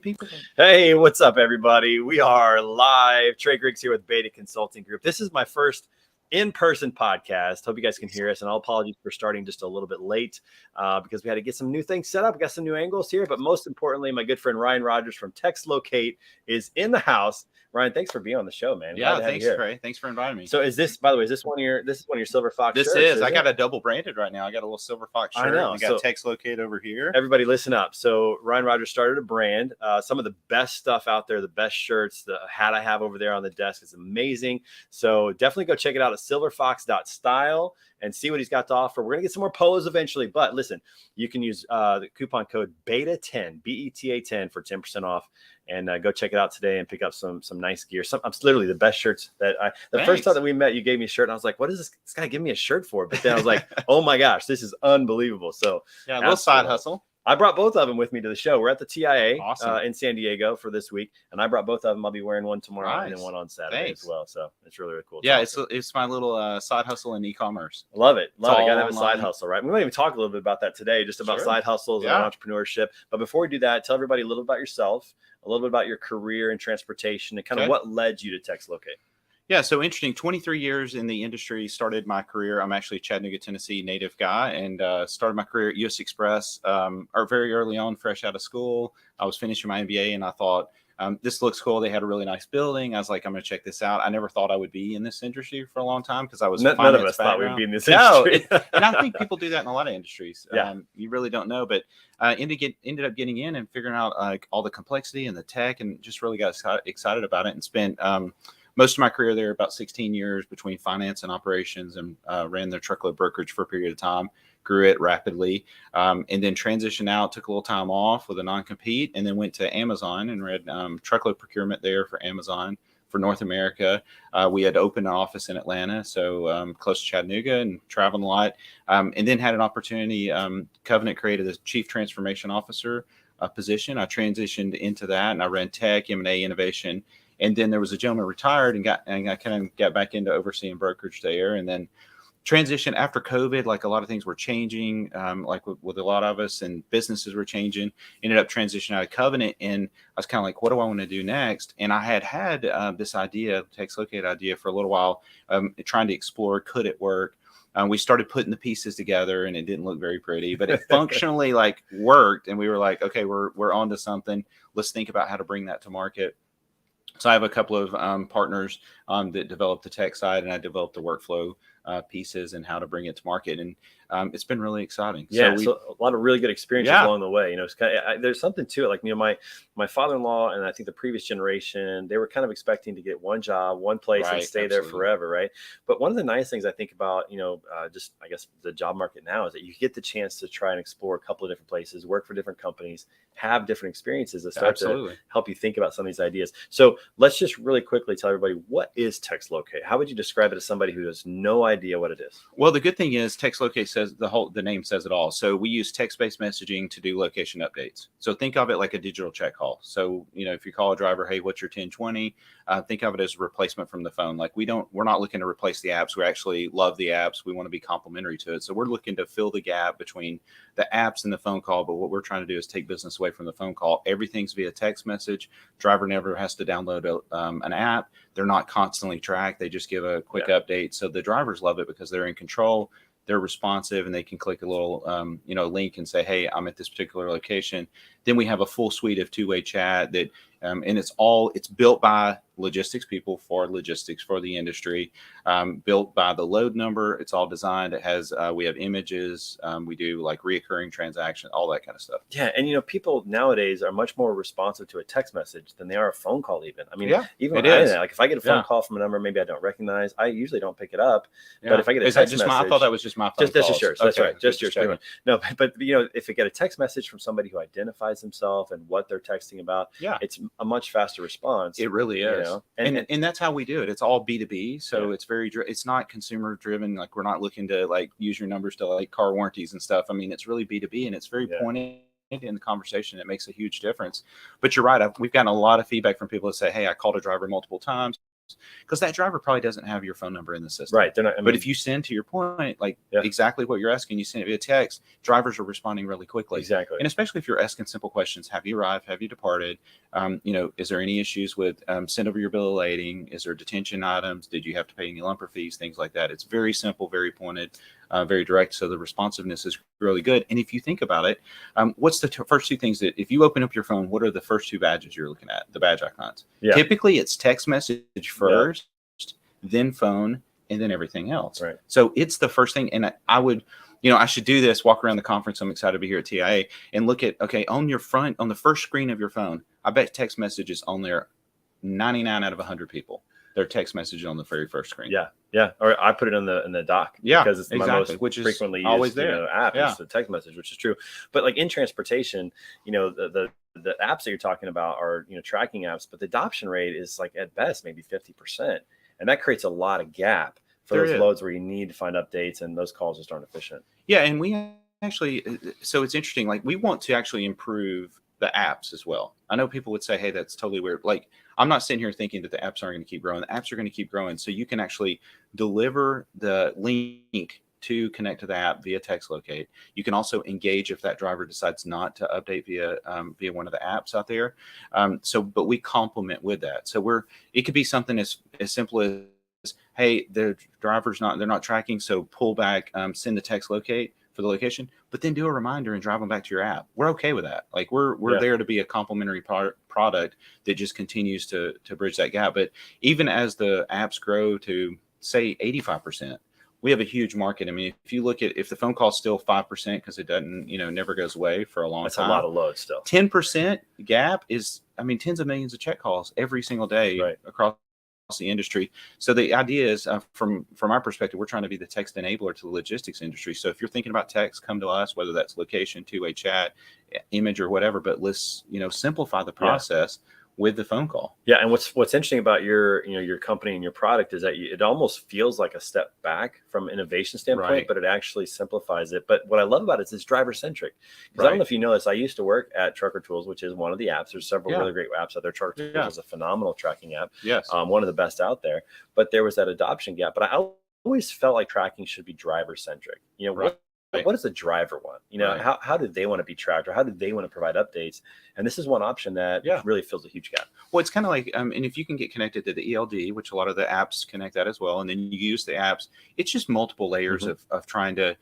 people. Hey, what's up, everybody? We are live. Trey Griggs here with Beta Consulting Group. This is my first in-person podcast. Hope you guys can hear us, and I'll apologize for starting just a little bit late because we had to get some new things set up. We got some new angles here, but most importantly, my good friend Ryan Rogers from TextLocate is in the house. Ryan, thanks for being on the show, man. Yeah, thanks, Trey. Thanks for inviting me. So, is this, by the way, is this one of your SilverFox This shirts? I got a double branded right now. I got a little SilverFox shirt. I know. We got TextLocate over here. Everybody, listen up. So, Ryan Rogers started a brand. Some of the best stuff out there, the best shirts. The hat I have over there on the desk is amazing. So, definitely go check it out at silverfox.style and see what he's got to offer. We're going to get some more polos eventually, but listen, you can use the coupon code BETA10, BETA 10 for 10% off. And go check it out today and pick up some nice gear. I'm literally the best shirts that the first time that we met, you gave me a shirt and I was like, what is this guy giving me a shirt for? But then I was like, oh my gosh, this is unbelievable. So yeah, a little side hustle. I brought both of them with me to the show. We're at the TIA awesome. In San Diego for this week, and I brought both of them. I'll be wearing one tomorrow and then one on Saturday as well. So it's really, really cool. Yeah, it's my little side hustle in e-commerce. Love it. Gotta have a side hustle, right? We might even talk a little bit about that today, just about side hustles and entrepreneurship. But before we do that, tell everybody a little about yourself, a little bit about your career in transportation, and kind of what led you to TextLocate. Yeah, so interesting. 23 years in the industry, started my career. I'm actually a Chattanooga, Tennessee native guy, and started my career at US Express very early on, fresh out of school. I was finishing my MBA, and I thought, this looks cool. They had a really nice building. I was like, I'm going to check this out. I never thought I would be in this industry for a long time because I was none of us thought we'd be in this industry. And I think people do that in a lot of industries. You really don't know, but ended up getting in and figuring out all the complexity and the tech, and just really got excited about it and spent most of my career there, about 16 years between finance and operations, and ran their truckload brokerage for a period of time, grew it rapidly, and then transitioned out, took a little time off with a non-compete, and then went to Amazon and read truckload procurement there for Amazon for North America. We had opened an office in Atlanta, so close to Chattanooga, and traveled a lot, and then had an opportunity. Covenant created a chief transformation officer position. I transitioned into that, and I ran tech, M&A, innovation. And then there was a gentleman retired and I kind of got back into overseeing brokerage there, and then transition after COVID. Like a lot of things were changing, like with a lot of us, and businesses were changing. Ended up transitioning out of Covenant, and I was kind of like, what do I want to do next? And I had this idea, TextLocate idea, for a little while, trying to explore, could it work? We started putting the pieces together, and it didn't look very pretty, but it functionally worked. And we were like, okay, we're onto something. Let's think about how to bring that to market. So I have a couple of partners that developed the tech side, and I developed the workflow pieces and how to bring it to market. And it's been really exciting. Yeah, so a lot of really good experiences along the way. It's kind of, there's something to it. Like, my father-in-law and I think the previous generation, they were kind of expecting to get one job, one place, and stay there forever, right? But one of the nice things I think about, just I guess the job market now is that you get the chance to try and explore a couple of different places, work for different companies, have different experiences that start to help you think about some of these ideas. So let's just really quickly tell everybody, what is TextLocate? How would you describe it to somebody who has no idea what it is? Well, the good thing is TextLocate says the name says it all. So we use text-based messaging to do location updates. So think of it like a digital check call. So, if you call a driver, hey, what's your 1020? Think of it as a replacement from the phone. Like we're not looking to replace the apps. We actually love the apps. We want to be complementary to it. So we're looking to fill the gap between the apps and the phone call. But what we're trying to do is take business away from the phone call. Everything's via text message. Driver never has to download an app. They're not constantly tracked. They just give a quick update. So the drivers love it because they're in control. They're responsive, and they can click a little, link and say, hey, I'm at this particular location. Then we have a full suite of two-way chat that, and it's built by logistics people for logistics for the industry, built by the load number. It's all designed. It has, we have images. We do like reoccurring transaction, all that kind of stuff. Yeah. And, people nowadays are much more responsive to a text message than they are a phone call even. I mean, even like if I get a phone call from a number maybe I don't recognize, I usually don't pick it up. But if I get a text message, I thought that was just my phone That's just yours. That's right. Just yours. No, but if I get a text message from somebody who identifies themselves and what they're texting about, it's a much faster response. It really is. And that's how we do it. It's all B2B. So it's not consumer driven. Like we're not looking to use your numbers to car warranties and stuff. I mean, it's really B2B, and it's very pointed in the conversation. It makes a huge difference. But you're right. We've gotten a lot of feedback from people that say, hey, I called a driver multiple times. because that driver probably doesn't have your phone number in the system. Right. They're not. But if you send, to your point, like exactly what you're asking, you send it via text, drivers are responding really quickly. Exactly. And especially if you're asking simple questions: have you arrived? Have you departed? Is there any issues with send over your bill of lading? Is there detention items? Did you have to pay any lumper fees? Things like that. It's very simple, very pointed, very direct. So the responsiveness is really good. And if you think about it, what's the first two things that if you open up your phone, what are the first two badges you're looking at? The badge icons. Yeah. Typically, it's text message first, then phone, and then everything else. Right. So it's the first thing. And I would, I should do this, walk around the conference. I'm excited to be here at TIA and look at, on your front, on the first screen of your phone, I bet text messages on there, 99 out of 100 people, their text message on the very first screen. Yeah. Yeah. Or I put it in the dock. Yeah. Because it's my most frequently used always there. App is the text message, which is true. But like in transportation, the apps that you're talking about are, tracking apps, but the adoption rate is like at best maybe 50%. And that creates a lot of gap for those loads where you need to find updates, and those calls just aren't efficient. Yeah. And we actually, so it's interesting, like we want to actually improve the apps as well. I know people would say, hey, that's totally weird. Like, I'm not sitting here thinking that the apps aren't going to keep growing. The apps are going to keep growing. So you can actually deliver the link to connect to the app via TextLocate. You can also engage if that driver decides not to update via one of the apps out there. But we complement with that. So it could be something as simple as, hey, the driver's they're not tracking, so pull back, send the TextLocate for the location, but then do a reminder and drive them back to your app. We're okay with that. Like we're there to be a complementary product that just continues to bridge that gap. But even as the apps grow to say 85%, we have a huge market. I mean, if you look at, if the phone call is still 5%, because it doesn't, never goes away for a long time. That's a lot of load still. 10% gap is, tens of millions of check calls every single day across the industry. So the idea is, from our perspective, we're trying to be the text enabler to the logistics industry. So if you're thinking about text, come to us, whether that's location, two-way chat, image, or whatever, but let's, simplify the process with the phone call. Yeah. And what's interesting about your company and your product is that it almost feels like a step back from an innovation standpoint, but it actually simplifies it. But what I love about it is it's driver centric. Because I don't know if you know this, I used to work at Trucker Tools, which is one of the apps. There's several really great apps out there. Trucker Tools is a phenomenal tracking app. Yes. One of the best out there. But there was that adoption gap. But I always felt like tracking should be driver centric. What does the driver want? How do they want to be tracked, or how do they want to provide updates? And this is one option that really fills a huge gap. Well, it's kind of like, and if you can get connected to the ELD, which a lot of the apps connect that as well, and then you use the apps, it's just multiple layers of trying to,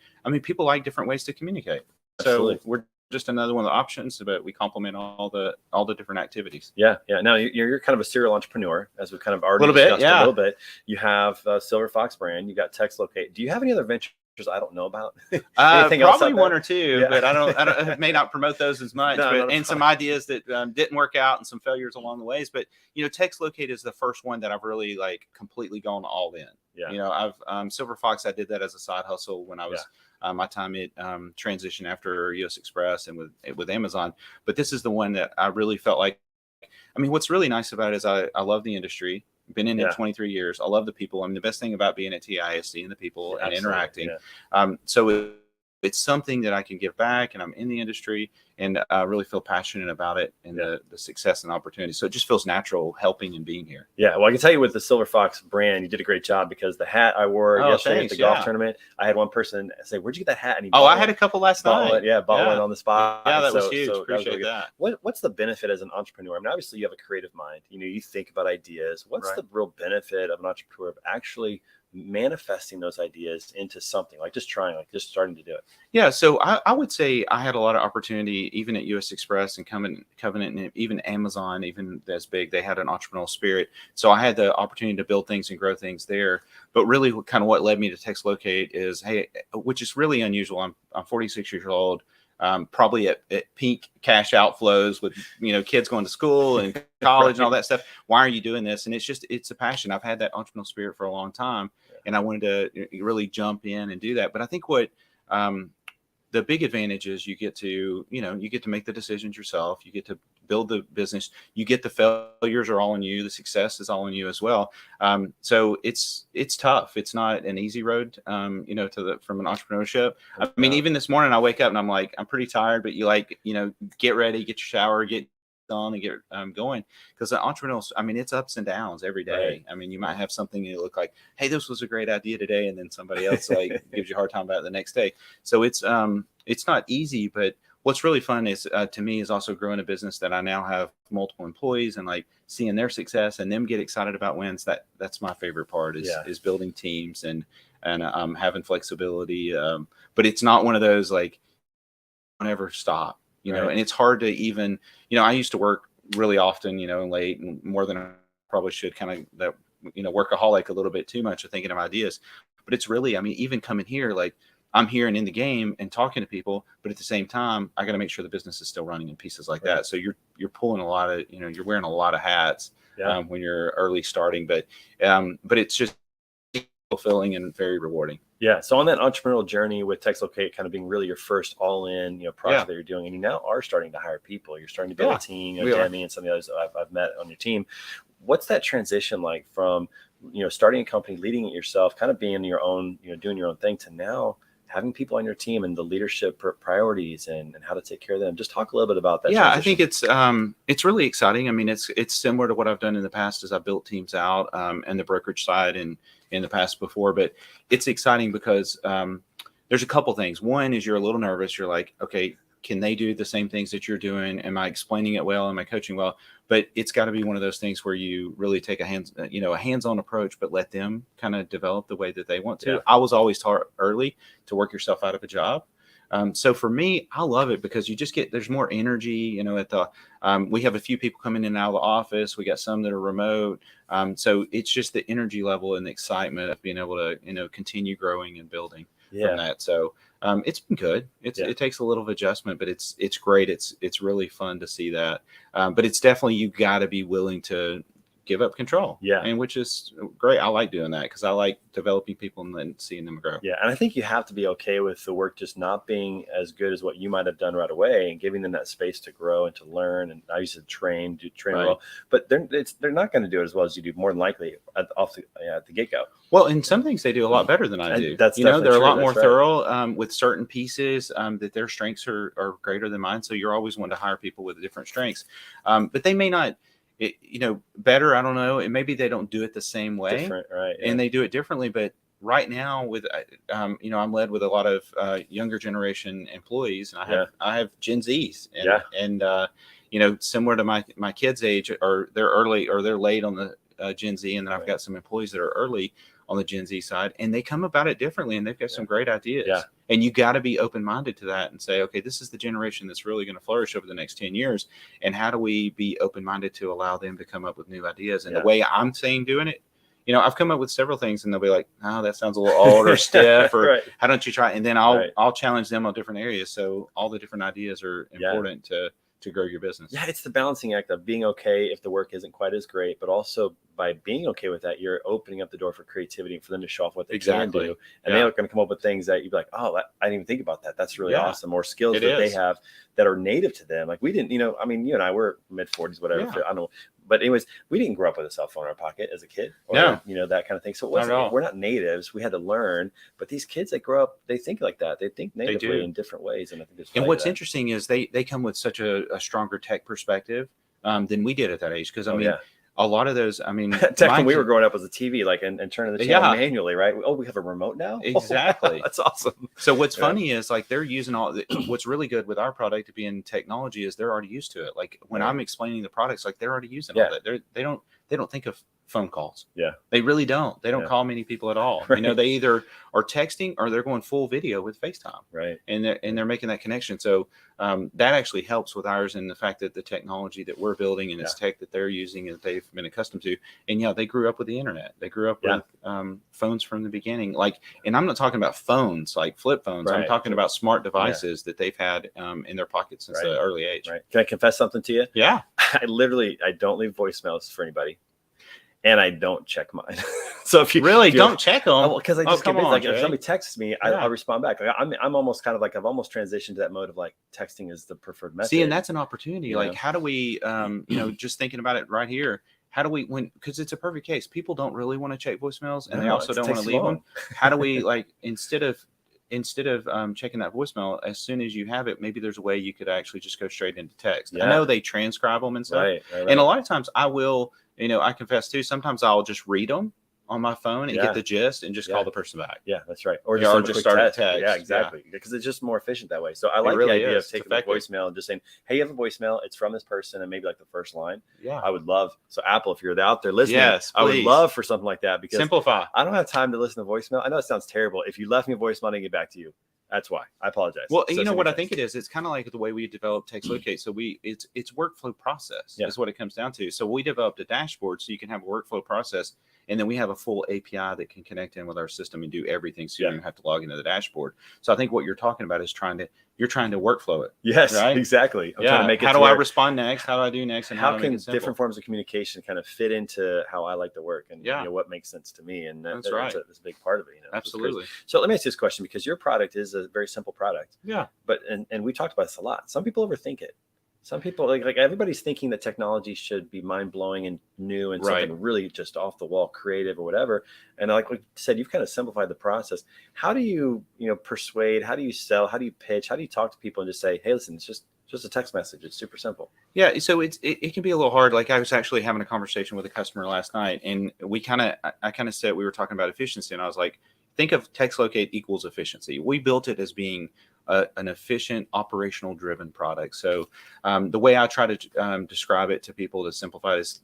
people like different ways to communicate. Absolutely. So we're just another one of the options, but we complement all the different activities. Yeah. Now you're kind of a serial entrepreneur, as we kind of already discussed a little bit. You have SilverFox brand, you got TextLocate. Do you have any other ventures I don't know about? Probably one or two, but I may not promote those as much. And some ideas that didn't work out, and some failures along the ways. But TextLocate is the first one that I've really completely gone all in. Yeah. I've SilverFox. I did that as a side hustle when I was my time at transition after US Express and with Amazon. But this is the one that I really felt like. What's really nice about it is I love the industry. Been in it 23 years. I love the people. The best thing about being at TI is seeing the people and interacting. So it's something that I can give back, and I'm in the industry, and I really feel passionate about it and the success and opportunity. So it just feels natural helping and being here. Yeah. Well, I can tell you with the SilverFox brand, you did a great job, because the hat I wore yesterday at the golf tournament, I had one person say, "Where'd you get that hat?" And I had a couple last night. Bought one on the spot. Yeah, that was huge. Appreciate that. What's the benefit as an entrepreneur? Obviously you have a creative mind. You think about ideas. What's the real benefit of an entrepreneur of actually manifesting those ideas into something, like just starting to do it? Yeah. So I would say I had a lot of opportunity, even at US Express and Covenant, and even Amazon, even as big, they had an entrepreneurial spirit. So I had the opportunity to build things and grow things there. But really what led me to TextLocate is, hey, which is really unusual. I'm 46 years old. Probably at peak cash outflows with kids going to school and college and all that stuff. Why are you doing this? And it's a passion. I've had that entrepreneurial spirit for a long time, and I wanted to really jump in and do that. But I think what the big advantage is, you get to make the decisions yourself. You get to build the business. You get the failures are all on you. The success is all on you as well. So it's tough. It's not an easy road, from an entrepreneurship. Even this morning I wake up and I'm like, I'm pretty tired, but you get ready, get your shower, get on and get going, because the entrepreneurial, I mean, it's ups and downs every day. Right. I mean, you might have something you look like, hey, this was a great idea today, and then somebody else like gives you a hard time about it the next day. So it's not easy, but what's really fun is to me is also growing a business that I now have multiple employees, and like seeing their success and them get excited about wins. That's my favorite part is building teams and having flexibility. But it's not one of those like don't ever stop, you know, and it's hard to even, you know, I used to work really often, you know, late and more than I probably should, kind of that, you know, workaholic a little bit too much of thinking of ideas. But it's really, I mean, even coming here, like I'm here and in the game and talking to people, but at the same time, I got to make sure the business is still running in pieces like that. So you're pulling a lot of, you know, you're wearing a lot of hats when you're early starting, but it's just fulfilling and very rewarding. Yeah. So on that entrepreneurial journey with TextLocate kind of being really your first all-in, you know, project that you're doing, and you now are starting to hire people. You're starting to build a team. You know, Demi and some of the others I've met on your team. What's that transition like from, you know, starting a company, leading it yourself, kind of being your own, you know, doing your own thing, to now having people on your team and the leadership priorities and how to take care of them? Just talk a little bit about that. Yeah, transition. I think it's really exciting. I mean, it's similar to what I've done in the past as I built teams out and the brokerage side and in the past before, but it's exciting because there's a couple things. One is you're a little nervous. You're like, okay, can they do the same things that you're doing? Am I explaining it well? Am I coaching well? But it's got to be one of those things where you really take a hands-on approach, but let them kind of develop the way that they want to. Yeah. I was always taught early to work yourself out of a job. So for me, I love it because you just there's more energy, you know, at the, we have a few people coming in and out of the office. We got some that are remote. So it's just the energy level and the excitement of being able to, you know, continue growing and building from that. So it's been good. It takes a little of adjustment, but it's great. It's really fun to see that. But it's definitely, you got to be willing to give up control. Yeah. And which is great. I like doing that because I like developing people and then seeing them grow. Yeah. And I think you have to be okay with the work just not being as good as what you might have done right away, and giving them that space to grow and to learn. And I used to train well, but they're not going to do it as well as you do, more than likely at the get-go. Well, and some things they do a lot better than I do. That's, you know, they're a lot more thorough with certain pieces that their strengths are greater than mine. So you're always wanting to hire people with different strengths, but they may not, you know, better. I don't know. And maybe they don't do it the same way. Different, right? Yeah. And they do it differently. But right now, with you know, I'm led with a lot of younger generation employees, and I have Gen Zs, and you know, similar to my kids' age, or they're early or they're late on the Gen Z, and then I've got some employees that are early on the Gen Z side, and they come about it differently, and they've got some great ideas. Yeah. And you got to be open-minded to that and say, okay, this is the generation that's really going to flourish over the next 10 years. And how do we be open-minded to allow them to come up with new ideas? And the way I'm saying doing it, you know, I've come up with several things, and they'll be like, oh, that sounds a little old or stiff, or how don't you try? And then I'll challenge them on different areas. So all the different ideas are important to grow your business. Yeah, it's the balancing act of being okay if the work isn't quite as great, but also by being okay with that, you're opening up the door for creativity and for them to show off what they can do. And they're going to come up with things that you'd be like, oh, I didn't even think about that. That's really awesome. Or skills they have that are native to them. Like we didn't, you know, I mean, you and I were mid-40s, whatever. I don't know. But anyways, we didn't grow up with a cell phone in our pocket as a kid, or you know, that kind of thing. So we're not natives. We had to learn. But these kids that grow up, they think like that. They think natively in different ways. And I think and what's interesting is they come with such a stronger tech perspective than we did at that age. Because I mean, a lot of those, I mean, tech when we were growing up was a TV, like and turning the channel manually, right? Oh, we have a remote now. Exactly. That's awesome. So what's funny is like they're using what's really good with our product to be in technology is they're already used to it. Like when I'm explaining the products, like they're already using all that. They don't think of phone calls. Yeah. They really don't. They don't call many people at all. You know, they either are texting or they're going full video with FaceTime. Right. And they're making that connection. So that actually helps with ours, and the fact that the technology that we're building and it's tech that they're using and they've been accustomed to. And they grew up with the internet. They grew up with phones from the beginning. Like, and I'm not talking about phones like flip phones. I'm talking about smart devices that they've had in their pockets since the early age. Right. Can I confess something to you? Yeah. I don't leave voicemails for anybody. And I don't check mine. So if you don't check them, because I just get busy. Like if somebody texts me, I'll respond back. Like I'm almost kind of like I've almost transitioned to that mode of like texting is the preferred method. See, and that's an opportunity. Like, how do we, you know, just thinking about it right here. How do we, because it's a perfect case. People don't really want to check voicemails, and they also don't want to leave them. How do we, like, instead of instead of checking that voicemail, as soon as you have it, maybe there's a way you could actually just go straight into text. I know they transcribe them and stuff. Right. And a lot of times I will, I confess too, sometimes I'll just read them on my phone and get the gist and just call the person back. Yeah, that's right. Or just start a text. Yeah, exactly. Because it's just more efficient that way. So I like the idea of taking the voicemail and just saying, hey, you have a voicemail. It's from this person, and maybe like the first line. Yeah. I would love. So Apple, if you're out there listening, yes, I would love for something like that, because simplify. I don't have time to listen to voicemail. I know it sounds terrible. If you left me a voicemail, I didn't get back to you. That's why. I apologize. Well, you know what I think it is? It's kind of like the way we developed TextLocate. So it's workflow process is what it comes down to. So we developed a dashboard so you can have a workflow process, and then we have a full API that can connect in with our system and do everything. So you don't have to log into the dashboard. So I think what you're talking about is you're trying to workflow it. Yes, right? Exactly. I'm trying to make it. How do I respond next? How do I do next? And how can different forms of communication kind of fit into how I like to work and what makes sense to me? And that's right. That's a big part of it. Absolutely. So let me ask you this question, because your product is a very simple product. Yeah. But and we talked about this a lot. Some people overthink it. Some people like everybody's thinking that technology should be mind blowing and new and something really just off the wall, creative or whatever. And like we said, you've kind of simplified the process. How do you persuade? How do you sell? How do you pitch? How do you talk to people and just say, hey, listen, it's just a text message. It's super simple. Yeah. So it can be a little hard. Like I was actually having a conversation with a customer last night, and I kind of said, we were talking about efficiency, and I was like, think of TextLocate equals efficiency. We built it as being an efficient, operational driven product. So the way I try to describe it to people to simplify is,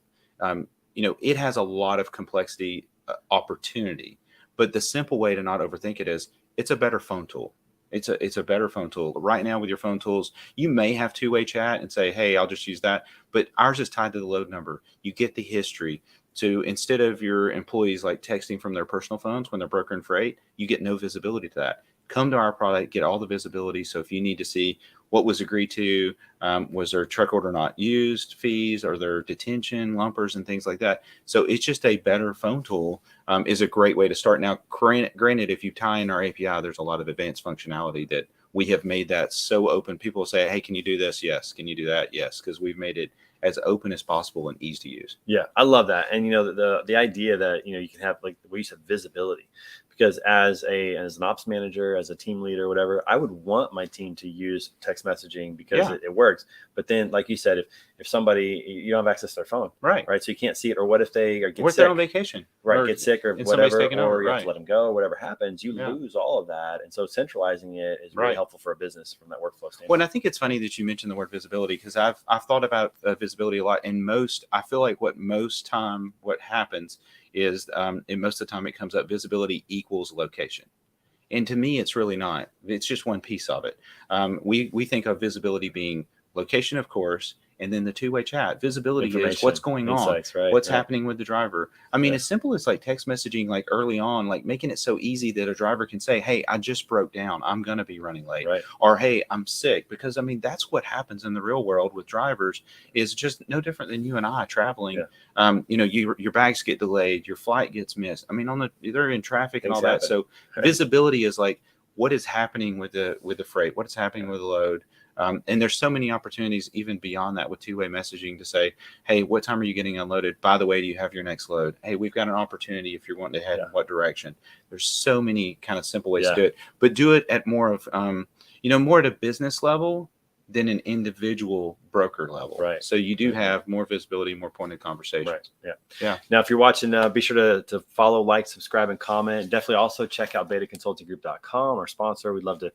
it has a lot of complexity, opportunity, but the simple way to not overthink it is it's a better phone tool. It's a better phone tool. Right now with your phone tools, you may have two-way chat and say, hey, I'll just use that. But ours is tied to the load number. You get the history. So instead of your employees like texting from their personal phones when they're brokering freight, you get no visibility to that. Come to our product, get all the visibility. So if you need to see what was agreed to, was their truck order not used, fees, or their detention, lumpers, and things like that. So it's just a better phone tool, is a great way to start. Now, granted, if you tie in our API, there's a lot of advanced functionality that we have made that so open. People say, hey, can you do this? Yes. Can you do that? Yes. Because we've made it as open as possible and easy to use. Yeah, I love that. And the idea that you can have, like we said, visibility, because as an ops manager, as a team leader, whatever, I would want my team to use text messaging because it works. But then, like you said, if somebody, you don't have access to their phone, right, so you can't see it. Or what if they get sick? They're on vacation, get sick or whatever, or you have to let them go, whatever happens, you lose all of that. And so centralizing it is really helpful for a business from that workflow standpoint. Well, and I think it's funny that you mentioned the word visibility, because I've thought about visibility a lot. And I feel like what happens is, and most of the time it comes up, visibility equals location. And to me, it's really not. It's just one piece of it. We think of visibility being location, of course, and then the two-way chat. Visibility is what's going on, what's happening with the driver. I mean, as simple as like text messaging, like early on, like making it so easy that a driver can say, hey, I just broke down, I'm going to be running late. Or, hey, I'm sick. Because, I mean, that's what happens in the real world with drivers, is just no different than you and I traveling. Your bags get delayed, your flight gets missed. I mean, they're in traffic and all that. So visibility is like, what is happening with the freight? What is happening with the load? And there's so many opportunities even beyond that with two-way messaging to say, hey, what time are you getting unloaded? By the way, do you have your next load? Hey, we've got an opportunity if you're wanting to head in what direction. There's so many kind of simple ways to do it, but do it at more of, more at a business level than an individual broker level. So you do have more visibility, more pointed conversations. Yeah. Now, if you're watching, be sure to follow, like, subscribe, and comment. Definitely also check out betaconsultinggroup.com, our sponsor. We'd love to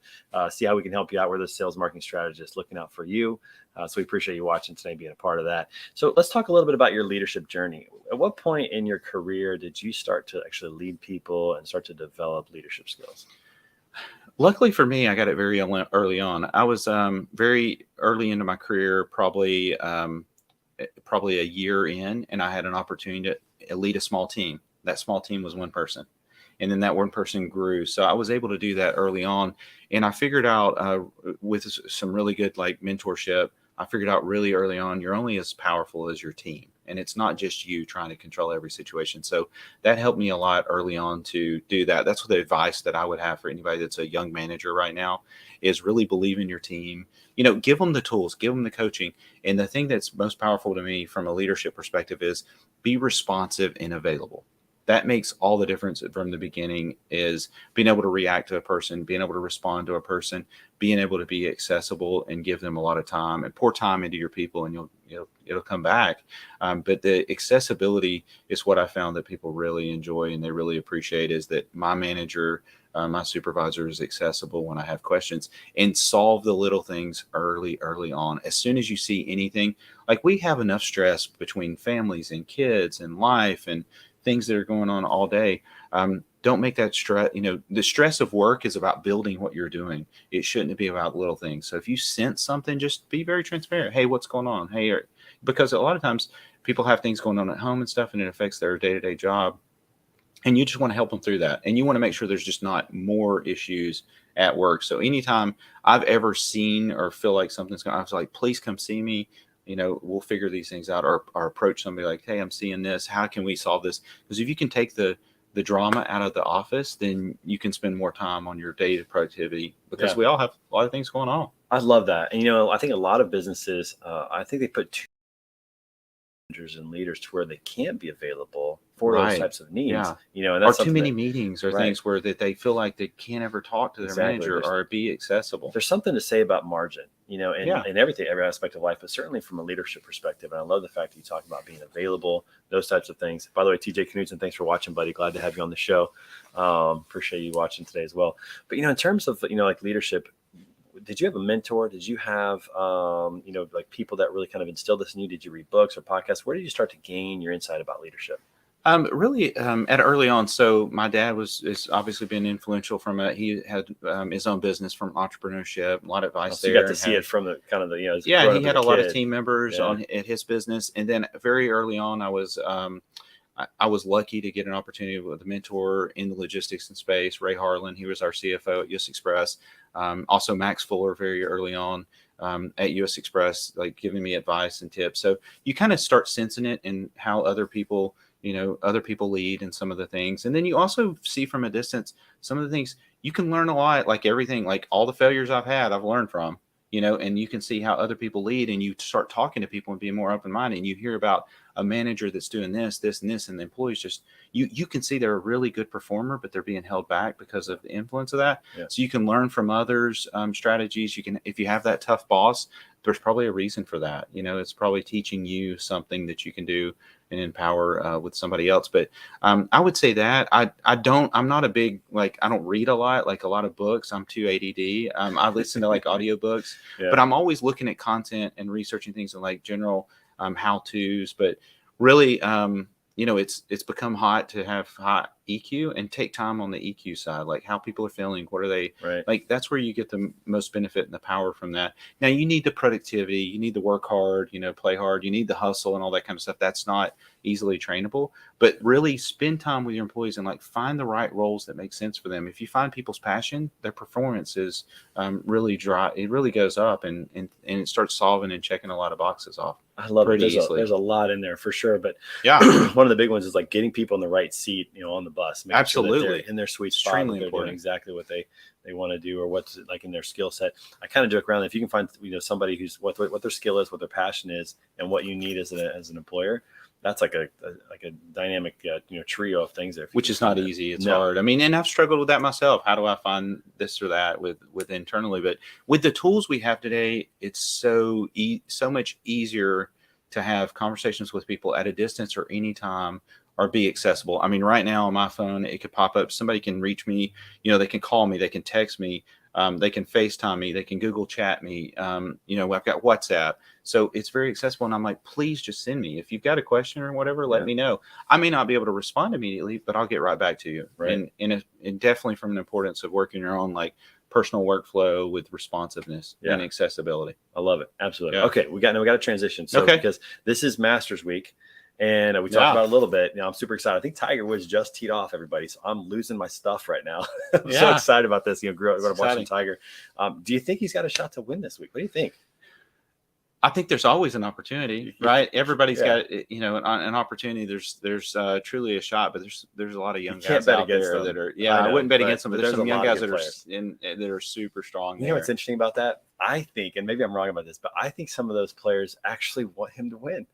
see how we can help you out. We're the sales marketing strategist looking out for you. So we appreciate you watching today, being a part of that. So let's talk a little bit about your leadership journey. At what point in your career did you start to actually lead people and start to develop leadership skills? Luckily for me, I got it very early on. I was very early into my career, probably a year in, and I had an opportunity to lead a small team. That small team was one person, and then that one person grew. So I was able to do that early on, and I figured out with some really good mentorship, I figured out really early on, you're only as powerful as your team. And it's not just you trying to control every situation. So that helped me a lot early on to do that. That's the advice that I would have for anybody that's a young manager right now, is really believe in your team. Give them the tools, give them the coaching. And the thing that's most powerful to me from a leadership perspective is be responsive and available. that makes all the difference from the beginning, is being able to react to a person, being able to respond to a person, being able to be accessible and give them a lot of time and pour time into your people, and it'll come back. But the accessibility is what I found that people really enjoy and they really appreciate, is that my manager, my supervisor is accessible when I have questions, and solve the little things early on. As soon as you see anything, like we have enough stress between families and kids and life and things that are going on all day. Don't make that stress. The stress of work is about building what you're doing. It shouldn't be about little things. So if you sense something, just be very transparent. Hey, what's going on? Hey, because a lot of times people have things going on at home and stuff, and it affects their day-to-day job. And you just want to help them through that. And you want to make sure there's just not more issues at work. So anytime I've ever seen or feel like something's going on, I was like, please come see me. We'll figure these things out, or approach somebody like, hey, I'm seeing this. How can we solve this? Because if you can take the drama out of the office, then you can spend more time on your daily productivity, because we all have a lot of things going on. I love that. And, I think a lot of businesses, I think they put two managers and leaders to where they can't be available for those types of needs. And that's or too many meetings or things where that they feel like they can't ever talk to their manager or be accessible. There's something to say about margin, in everything, every aspect of life, but certainly from a leadership perspective. And I love the fact that you talk about being available, those types of things. By the way, TJ Knudsen, thanks for watching, buddy. Glad to have you on the show. Appreciate you watching today as well. But, in terms of, like leadership, did you have a mentor? Did you have, like people that really kind of instilled this in you? Did you read books or podcasts? Where did you start to gain your insight about leadership? Really, at early on. So my dad is obviously been influential from he had his own business from entrepreneurship, a lot of advice there. You got to see it from the kind of the, he had a lot of team members at his business. And then very early on, I was lucky to get an opportunity with a mentor in the logistics and space, Ray Harlan. He was our CFO at US Express. Also Max Fuller very early on at US Express, like giving me advice and tips. So you kind of start sensing it in how other people lead and some of the things. And then you also see from a distance, some of the things you can learn a lot, like everything, like all the failures I've had, I've learned from, and you can see how other people lead, and you start talking to people and being more open-minded, and you hear about a manager that's doing this, and this, and the employees just, you can see they're a really good performer, but they're being held back because of the influence of that. Yeah. So you can learn from others, strategies. You can, if you have that tough boss, there's probably a reason for that. It's probably teaching you something that you can do and empower with somebody else. But I would say that I'm not a big, like, I don't read a lot, like a lot of books. I'm too ADD. I listen to like audiobooks, but I'm always looking at content and researching things in like general how-tos. But really, it's become hot to have high EQ and take time on the EQ side, like how people are feeling. What are they like? That's where you get the most benefit and the power from that. Now you need the productivity, you need to work hard, play hard, you need the hustle and all that kind of stuff. That's not easily trainable, but really spend time with your employees and like find the right roles that make sense for them. If you find people's passion, their performance is really dry. It really goes up and it starts solving and checking a lot of boxes off. I love it. There's a lot in there for sure. But one of the big ones is like getting people in the right seat, on the bus. Absolutely. Sure in their sweet spot. Extremely they're important. Doing exactly what they want to do or what's like in their skill set. I kind of joke around that if you can find, somebody who's what their skill is, what their passion is, and what you need as an employer, that's like a dynamic, trio of things there. Which is not easy. It's hard. I mean, and I've struggled with that myself. How do I find this or that with internally? But with the tools we have today, it's so much easier to have conversations with people at a distance or anytime, or be accessible. I mean, right now on my phone, it could pop up. Somebody can reach me. They can call me. They can text me. They can FaceTime me. They can Google chat me. I've got WhatsApp. So it's very accessible. And I'm like, please just send me. If you've got a question or whatever, let me know. I may not be able to respond immediately, but I'll get right back to you. Right. And definitely from the importance of working your own like personal workflow with responsiveness and accessibility. I love it. Absolutely. Yeah. Okay. We got to transition. So because this is Masters Week. And we talked about it a little bit. I'm super excited. I think Tiger Woods just teed off, everybody. So I'm losing my stuff right now. I'm so excited about this. Going to watch Tiger. Do you think he's got a shot to win this week? What do you think? I think there's always an opportunity, right? Everybody's got, an opportunity. There's truly a shot, but there's a lot of young guys out there that are, I wouldn't bet against them, but there's some young guys that are super strong. You know what's interesting about that? I think, and maybe I'm wrong about this, but I think some of those players actually want him to win.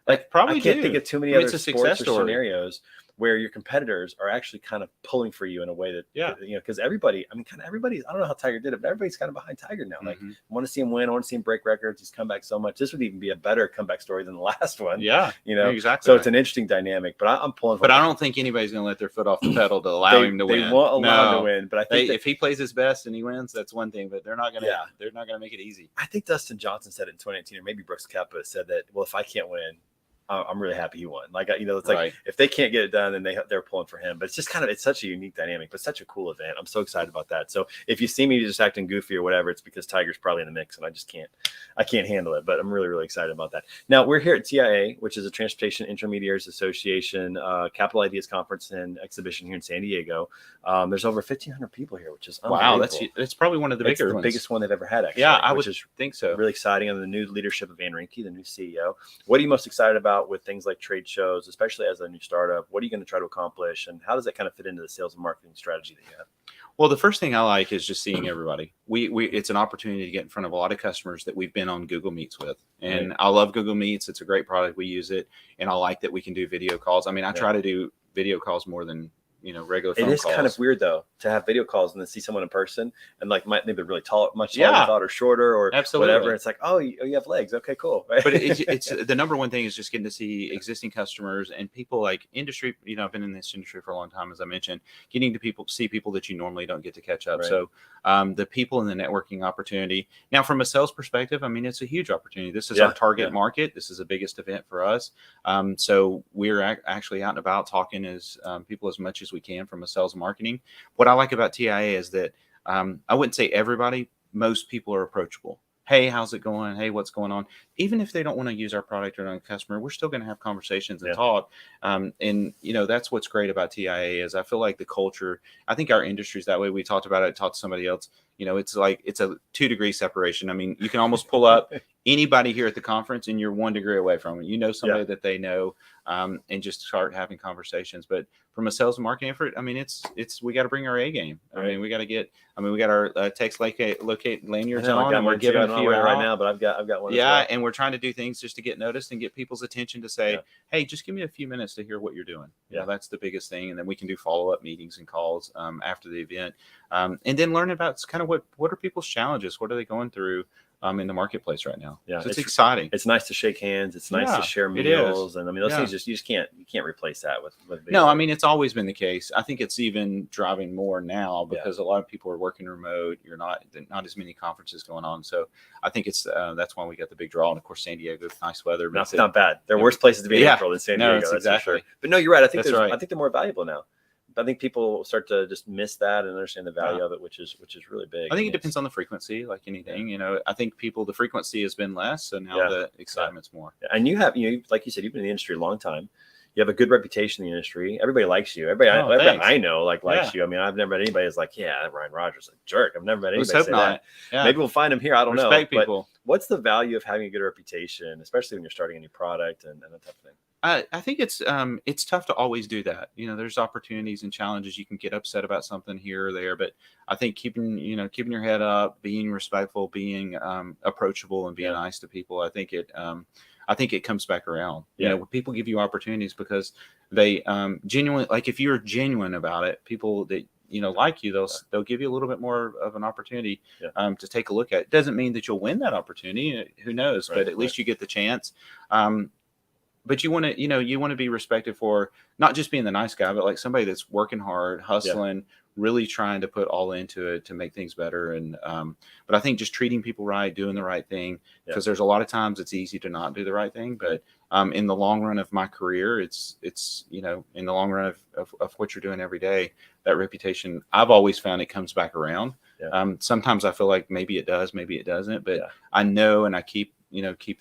Like, probably I can't think of too many other sports or scenarios where your competitors are actually kind of pulling for you in a way that, because everybody, I mean, kind of everybody's, I don't know how Tiger did it, but everybody's kind of behind Tiger now. Like, I want to see him win. I want to see him break records. He's come back so much. This would even be a better comeback story than the last one. Yeah, exactly. So it's an interesting dynamic, but I'm pulling for But I don't think anybody's going to let their foot off the pedal to allow him to win. They won't allow him to win, but I think if he plays his best and he wins, that's one thing, but they're not going to, they're not going to make it easy. I think Dustin Johnson said it in 2019, or maybe Brooks Koepka said that, well, if I can't win, I'm really happy he won. Like, it's like, if they can't get it done, then they're pulling for him. But it's just kind of, it's such a unique dynamic, but such a cool event. I'm so excited about that. So if you see me just acting goofy or whatever, it's because Tiger's probably in the mix and I can't handle it, but I'm really, really excited about that. Now we're here at TIA, which is a Transportation Intermediaries Association, Capital Ideas Conference and Exhibition here in San Diego. There's over 1,500 people here, which is wow. That's probably one of the bigger ones. Biggest one they've ever had, actually. Yeah, I would think so. Really exciting. Under the new leadership of Van Rinke, the new CEO. What are you most excited about with things like trade shows, especially as a new startup? What are you going to try to accomplish, and how does that kind of fit into the sales and marketing strategy that you have? Well, the first thing I like is just seeing everybody. It's an opportunity to get in front of a lot of customers that we've been on Google Meets with. And I love Google Meets. It's a great product. We use it. And I like that we can do video calls. I mean, I try to do video calls more than, regular phone calls. It is kind of weird, though, to have video calls and then see someone in person and like maybe they're really tall, much taller than I thought, or shorter, or whatever. It's like, oh, you have legs. Okay, cool. But it's the number one thing is just getting to see existing customers and people like industry. I've been in this industry for a long time, as I mentioned, getting to see people that you normally don't get to catch up. Right. So the people in the networking opportunity. Now, from a sales perspective, I mean, it's a huge opportunity. This is our target market. This is the biggest event for us. So we're actually out and about talking as people as much as we can from a sales and marketing. What I like about TIA is that I wouldn't say everybody, most people are approachable. Hey, how's it going? Hey, what's going on? Even if they don't want to use our product or a customer, we're still going to have conversations and talk. And that's what's great about TIA is I feel like the culture, I think our industry's that way. We talked about it, talked to somebody else. It's like it's a 2-degree separation. I mean, you can almost pull up anybody here at the conference and you're 1 degree away from it. Somebody that they know, and just start having conversations. But from a sales and marketing effort, I mean, we got to bring our A game. I mean, we got our TextLocate lanyards on, and we're giving a few right now, but I've got one. Yeah, and we're trying to do things just to get noticed and get people's attention to say, hey, just give me a few minutes to hear what you're doing. That's the biggest thing. And then we can do follow-up meetings and calls after the event, and then learn about kind of what are people's challenges, what are they going through in the marketplace right now. So it's exciting. It's nice to shake hands. It's nice to share meals. And I mean, those things you can't replce that with video. No, I mean, it's always been the case. I think it's even driving more now because a lot of people are working remote. You're not as many conferences going on. So I think it's that's why we got the big draw. And of course, San Diego, nice weather. It's not bad. There are worse places to be in April than San Diego. That's exactly. For sure. But no, you're right. I think I think they're more valuable now. I think people start to just miss that and understand the value of it, which is really big. I think it depends on the frequency, like anything. I think the frequency has been less, so now the excitement's more. And you have, like you said, you've been in the industry a long time. You have a good reputation in the industry. Everybody likes you. Everybody I know likes you. I mean, I've never met anybody w's like, Ryan Rogers, a jerk. I've never met anybody say that. Yeah. Maybe we'll find him here. I don't know. Respect people. But what's the value of having a good reputation, especially when you're starting a new product and that type of thing? I think it's tough to always do that. There's opportunities and challenges. You can get upset about something here or there, but I think keeping your head up, being respectful, being approachable, and being nice to people. I think it comes back around. When people give you opportunities because they genuinely, like if you're genuine about it, people that like you, they'll give you a little bit more of an opportunity to take a look at. It doesn't mean that you'll win that opportunity. Who knows? But at least you get the chance. But you want to be respected for not just being the nice guy, but like somebody that's working hard, hustling, really trying to put all into it to make things better. And but I think just treating people right, doing the right thing, because there's a lot of times it's easy to not do the right thing. But in the long run of my career, it's in the long run of what you're doing every day, that reputation, I've always found it comes back around. Sometimes I feel like maybe it does, maybe it doesn't, but I know, and I keep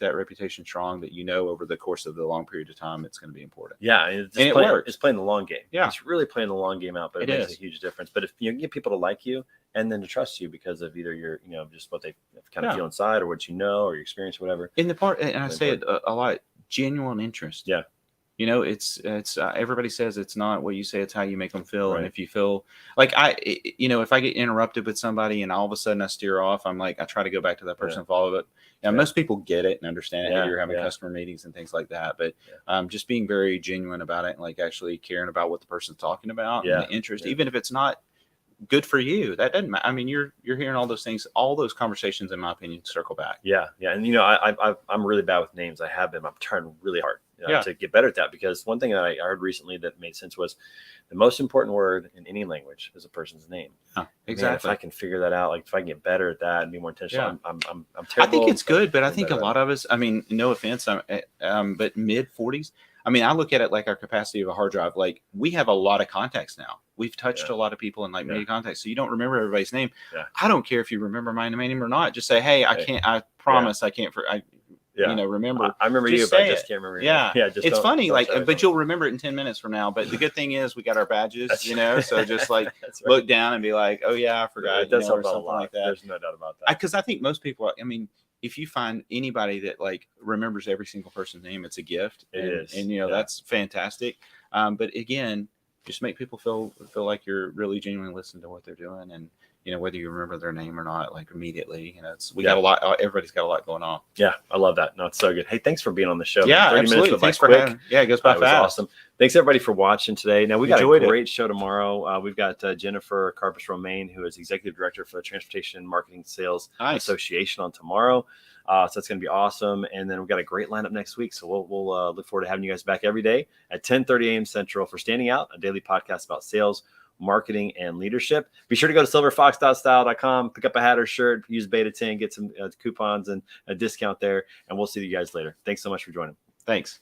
that reputation strong that over the course of the long period of time, it's going to be important. Yeah. And it works. It's playing the long game. Yeah. It's really playing the long game out, but it makes a huge difference. But if you get people to like you and then to trust you because of either your, just what they kind of feel inside or what or your experience, or whatever. In the part, and I say it a lot, genuine interest. Yeah. You know, it's everybody says it's not what you say, it's how you make them feel. Right. And if you feel like you know, if I get interrupted with somebody and all of a sudden I steer off, I'm like, I try to go back to that person and follow it. Now, most people get it and understand it. Hey, you're having customer meetings and things like that. But just being very genuine about it and like actually caring about what the person's talking about and the interest, even if it's not good for you, that doesn't matter. I mean, you're hearing all those things, all those conversations, in my opinion, circle back. Yeah. And you know, I'm really bad with names. I have been. I'm trying really hard to get better at that, because one thing that I heard recently that made sense was the most important word in any language is a person's name. Exactly. Man, if I can figure that out, like if I can get better at that and be more intentional, I'm terrible. I think it's good, but I think a lot of us, I mean, no offense, but mid 40s. I mean, I look at it like our capacity of a hard drive. Like, we have a lot of contacts now. We've touched a lot of people in like many contacts. So you don't remember everybody's name. I don't care if you remember my name or not. Just say, hey, I can't. I promise I can't. You know, remember. I remember you, but I just can't remember. Yeah. It's funny, like, but you'll remember it in 10 minutes from now. But the good thing is we got our badges, you know, so just like look down and be like, oh yeah, I forgot. It does help or something like that. There's no doubt about that. Because I think most people, I mean, if you find anybody that like remembers every single person's name, it's a gift. It is. And you know, that's fantastic. But again, just make people feel like you're really genuinely listening to what they're doing, and you know, whether you remember their name or not, like immediately. You know, we got a lot. Everybody's got a lot going on. Yeah, I love that. No, it's so good. Hey, thanks for being on the show. Yeah, 30 absolutely. Minutes Thanks for having me. Yeah, it goes by It was fast. awesome. Thanks everybody for watching today. Now we got Enjoyed a great show tomorrow. We've got Jennifer Carpus-Romaine, who is executive director for the Transportation Marketing Sales Association, on tomorrow. So that's going to be awesome. And then we've got a great lineup next week. So we'll look forward to having you guys back every day at 10:30 a.m. Central for Standing Out, a daily podcast about sales, marketing, and leadership. Be sure to go to silverfox.style.com, pick up a hat or shirt, use Beta 10, get some coupons and a discount there. And we'll see you guys later. Thanks so much for joining. Thanks.